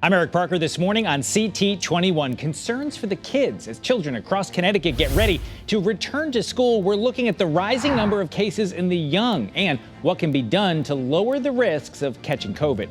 I'm Eric Parker. This morning on CT21, concerns for the kids as children across Connecticut get ready to return to school. We're looking at the rising number of cases in the young and what can be done to lower the risks of catching COVID.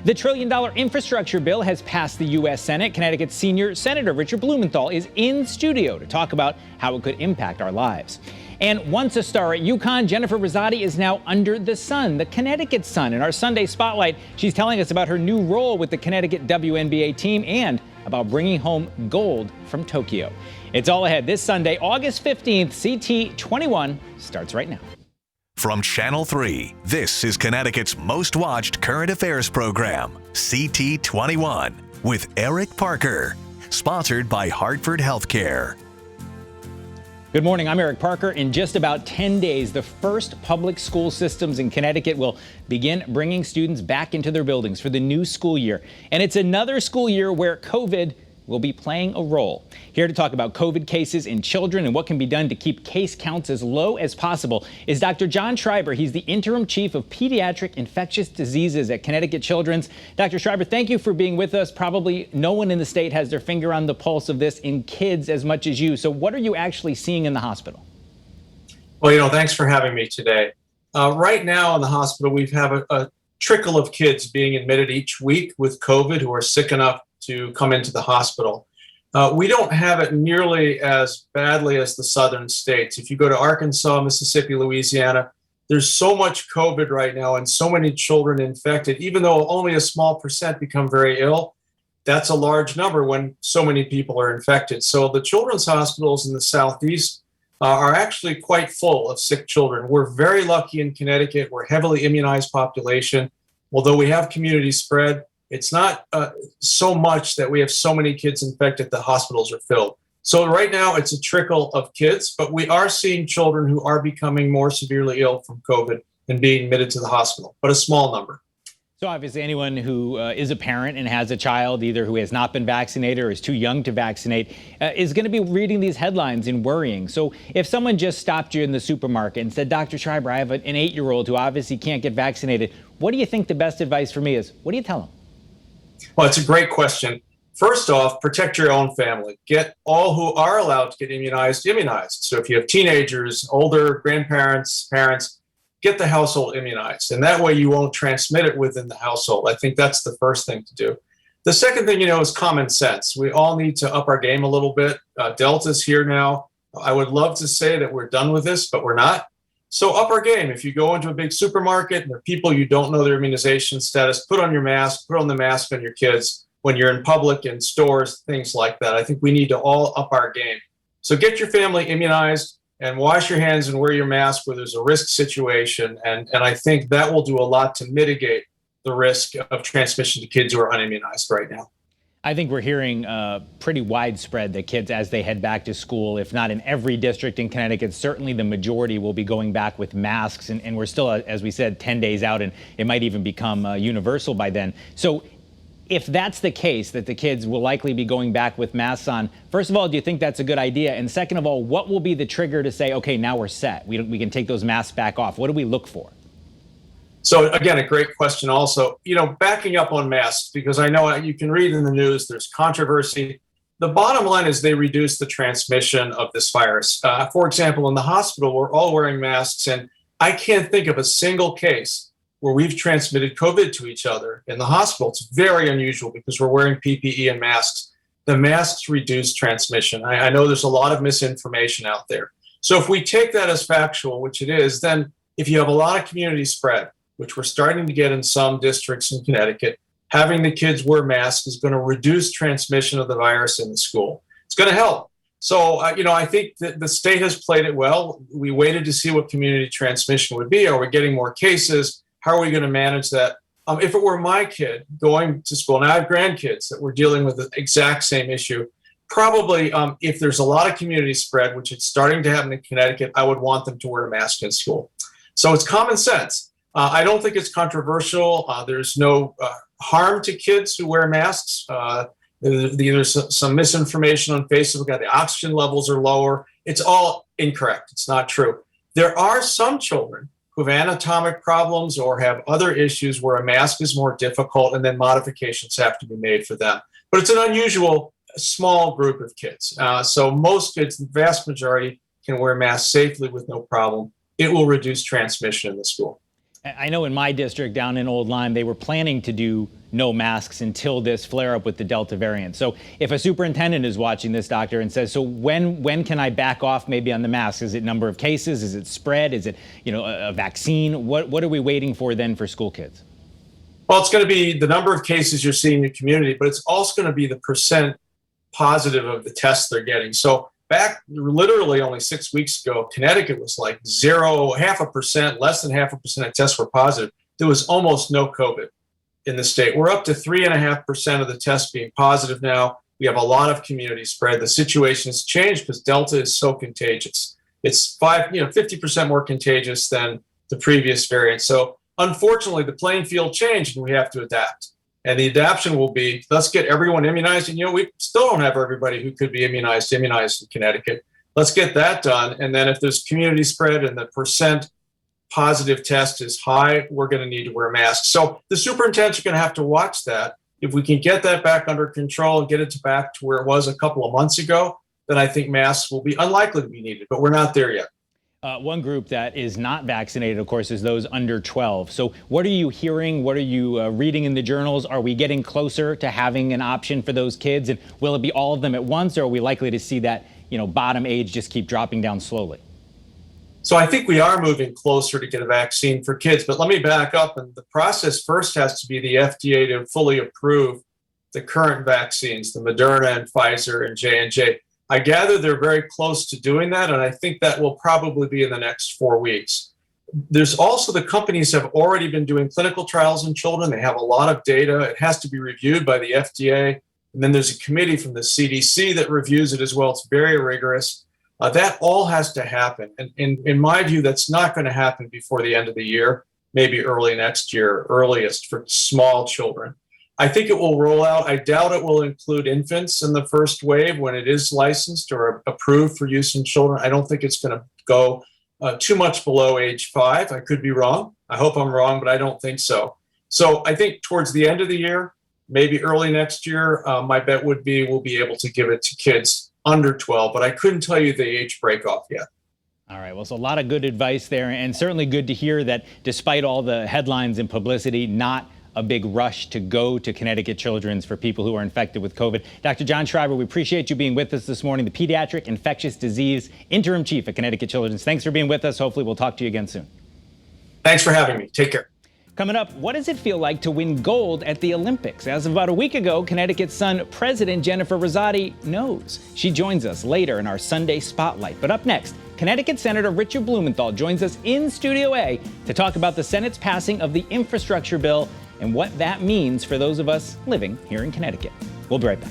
The $1 trillion infrastructure bill has passed the U.S. Senate. Connecticut's senior Senator Richard Blumenthal is in studio to talk about how it could impact our lives. And once a star at UConn, Jennifer Rosati is now under the sun, the Connecticut sun. In our Sunday Spotlight, she's telling us about her new role with the Connecticut WNBA team and about bringing home gold from Tokyo. It's all ahead this Sunday, August 15th. CT21 starts right now. From Channel 3, this is Connecticut's most watched current affairs program, CT21, with Eric Parker. Sponsored by Hartford Healthcare. Good morning, I'm Eric Parker. In just about 10 days, the first public school systems in Connecticut will begin bringing students back into their buildings for the new school year. And it's another school year where COVID will be playing a role. Here to talk about COVID cases in children and what can be done to keep case counts as low as possible is Dr. John Schreiber. He's the interim chief of pediatric infectious diseases at Connecticut Children's. Dr. Schreiber, thank you for being with us. Probably no one in the state has their finger on the pulse of this in kids as much as you. So what are you actually seeing in the hospital? Well, thanks for having me today. Right now in the hospital, we have a trickle of kids being admitted each week with COVID who are sick enough to come into the hospital. We don't have it nearly as badly as the southern states. If you go to Arkansas, Mississippi, Louisiana, there's so much COVID right now and so many children infected, even though only a small percent become very ill. That's a large number when so many people are infected. So the children's hospitals in the Southeast are actually quite full of sick children. We're very lucky in Connecticut. We're a heavily immunized population. Although we have community spread, it's not so much that we have so many kids infected, the hospitals are filled. So right now it's a trickle of kids, but we are seeing children who are becoming more severely ill from COVID and being admitted to the hospital, but a small number. So obviously anyone who is a parent and has a child either who has not been vaccinated or is too young to vaccinate is going to be reading these headlines and worrying. So if someone just stopped you in the supermarket and said, Dr. Schreiber, I have an 8-year-old who obviously can't get vaccinated, what do you think the best advice for me is? What do you tell them? Well, it's a great question. First off, protect your own family. Get all who are allowed to get immunized. So if you have teenagers, older grandparents, parents, get the household immunized. And that way you won't transmit it within the household. I think that's the first thing to do. The second thing, is common sense. We all need to up our game a little bit. Delta's here now. I would love to say that we're done with this, but we're not. So up our game. If you go into a big supermarket and there are people you don't know their immunization status, put on your mask, put on the mask on your kids when you're in public, in stores, things like that. I think we need to all up our game. So get your family immunized and wash your hands and wear your mask where there's a risk situation. And I think that will do a lot to mitigate the risk of transmission to kids who are unimmunized right now. I think we're hearing pretty widespread that kids, as they head back to school, if not in every district in Connecticut, certainly the majority will be going back with masks. And we're still, as we said, 10 days out, and it might even become universal by then. So if that's the case, that the kids will likely be going back with masks on, first of all, do you think that's a good idea? And second of all, what will be the trigger to say, OK, now we're set. We can take those masks back off? What do we look for? So again, a great question also, backing up on masks, because I know you can read in the news, there's controversy. The bottom line is they reduce the transmission of this virus. For example, in the hospital, we're all wearing masks, and I can't think of a single case where we've transmitted COVID to each other in the hospital. It's very unusual because we're wearing PPE and masks. The masks reduce transmission. I know there's a lot of misinformation out there. So if we take that as factual, which it is, then if you have a lot of community spread, which we're starting to get in some districts in Connecticut, having the kids wear masks is going to reduce transmission of the virus in the school. It's going to help. So, I think that the state has played it well. We waited to see what community transmission would be. Are we getting more cases? How are we going to manage that? If it were my kid going to school, and I have grandkids that were dealing with the exact same issue, probably if there's a lot of community spread, which it's starting to happen in Connecticut, I would want them to wear a mask in school. So it's common sense. I don't think it's controversial. There's no harm to kids who wear masks. There's some misinformation on Facebook that the oxygen levels are lower. It's all incorrect. It's not true. There are some children who have anatomic problems or have other issues where a mask is more difficult, and then modifications have to be made for them. But it's an unusual small group of kids. So most kids, the vast majority, can wear masks safely with no problem. It will reduce transmission in the school. I know in my district down in Old Lyme, they were planning to do no masks until this flare up with the Delta variant. So if a superintendent is watching this, doctor, and says, so when can I back off maybe on the mask? Is it number of cases? Is it spread? Is it, a vaccine? What are we waiting for then for school kids? Well, it's going to be the number of cases you're seeing in the community, but it's also going to be the percent positive of the tests they're getting. So back literally only 6 weeks ago, Connecticut was like 0.5%, less than 0.5% of tests were positive. There was almost no COVID in the state. We're up to 3.5% of the tests being positive now. We have a lot of community spread. The situation has changed because Delta is so contagious. It's 50% more contagious than the previous variant. So unfortunately, the playing field changed and we have to adapt. And the adaptation will be, let's get everyone immunized. And, we still don't have everybody who could be immunized in Connecticut. Let's get that done. And then if there's community spread and the percent positive test is high, we're going to need to wear masks. So the superintendents are going to have to watch that. If we can get that back under control and get it back to where it was a couple of months ago, then I think masks will be unlikely to be needed. But we're not there yet. One group that is not vaccinated, of course, is those under 12. So what are you hearing? What are you reading in the journals? Are we getting closer to having an option for those kids? And will it be all of them at once, or are we likely to see that, bottom age just keep dropping down slowly? So I think we are moving closer to get a vaccine for kids. But let me back up. And the process first has to be the FDA to fully approve the current vaccines, the Moderna and Pfizer and J&J. I gather they're very close to doing that, and I think that will probably be in the next 4 weeks. There's also the companies have already been doing clinical trials in children. They have a lot of data. It has to be reviewed by the FDA. And then there's a committee from the CDC that reviews it as well. It's very rigorous. That all has to happen. And in my view, that's not going to happen before the end of the year, maybe early next year, earliest for small children. I think it will roll out. I doubt it will include infants in the first wave when it is licensed or approved for use in children. I don't think it's going to go too much below age 5. I could be wrong. I hope I'm wrong, but I don't think so. So I think towards the end of the year, maybe early next year, my bet would be we'll be able to give it to kids under 12, but I couldn't tell you the age breakoff yet. All right. Well, so a lot of good advice there, and certainly good to hear that despite all the headlines and publicity, not a big rush to go to Connecticut Children's for people who are infected with COVID. Dr. John Schreiber, we appreciate you being with us this morning, the pediatric infectious disease interim chief at Connecticut Children's. Thanks for being with us. Hopefully we'll talk to you again soon. Thanks for having me. Take care. Coming up, what does it feel like to win gold at the Olympics? As of about a week ago, Connecticut's Sun President Jennifer Rosati knows. She joins us later in our Sunday Spotlight. But up next, Connecticut Senator Richard Blumenthal joins us in Studio A to talk about the Senate's passing of the infrastructure bill and what that means for those of us living here in Connecticut. We'll be right back.